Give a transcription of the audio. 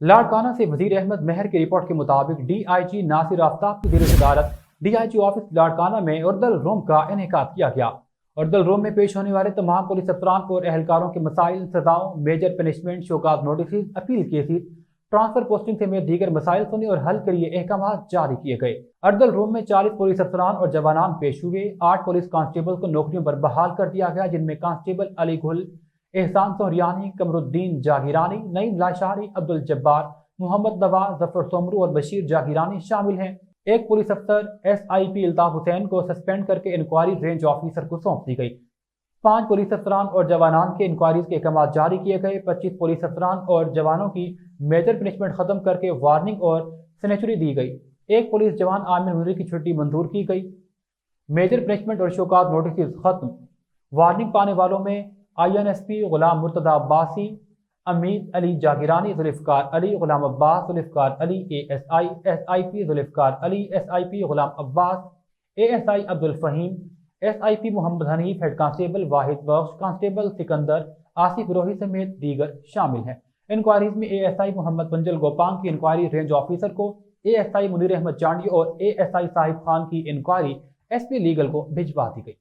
لاڑکانہ سے وزیر احمد مہر کی رپورٹ کے مطابق ڈی آئی جی ناصر آفتاب کی زیر صدارت D I G office Larkana میں اردل روم کا انعقاد کیا گیا۔ اردل روم میں پیش ہونے والے تمام پولیس افسران اور اہلکاروں کے مسائل، سزاؤں، major punishment, show cause notices, appeal cases, transfer posting سمیت دیگر مسائل سنے اور حل کے لیے احکامات جاری کیے گئے۔ اردل روم میں 40 پولیس افسران اور جوانان پیش ہوئے۔ 8 پولیس کانسٹیبل کو نوکریوں پر بحال کر دیا گیا، جن میں کانسٹیبل علی گل، احسان سہریانی، قمر الدین جاگیرانی، نعیم لاشاری، عبدالجبار، محمد نواز، ظفر سومرو اور بشیر جاگیرانی شامل ہیں۔ ایک پولیس افسر ایس آئی پی الطاف حسین کو سسپینڈ کر کے انکوائری رینج آفیسر کو سونپ دی گئی۔ 5 پولیس افسران اور جوانان کے انکوائریز کے احکامات جاری کیے گئے۔ 25 پولیس افسران اور جوانوں کی میجر پنشمنٹ ختم کر کے وارننگ اور سینیچری دی گئی۔ ایک پولیس جوان عامر منیر کی چھٹی منظور کی گئی۔ میجر پنشمنٹ اور شوکاز نوٹسز ختم۔ وارننگ پانے والوں میں آئی N S P Ghulam Murtaza Abbasi, امید علی جاگیرانی، Zulfiqar Ali, Ghulam Abbas, Zulfiqar Ali, A S I P Zulfiqar Ali, S I P Ghulam Abbas, A S I Abdul Fahim, S I P Muhammad Hanif, head constable Wahid Bakhsh, constable Sikandar, Asif Roohi سمیت دیگر شامل ہیں۔ انکوائریز میں اے ایس آئی محمد پنجل گوپانگ کی انکوائری رینج آفیسر کو، A S I Munir Ahmed Chandi اور اے ایس آئی صاحب خان کی انکوائری ایس پی لیگل کو بھجوا دی گئی۔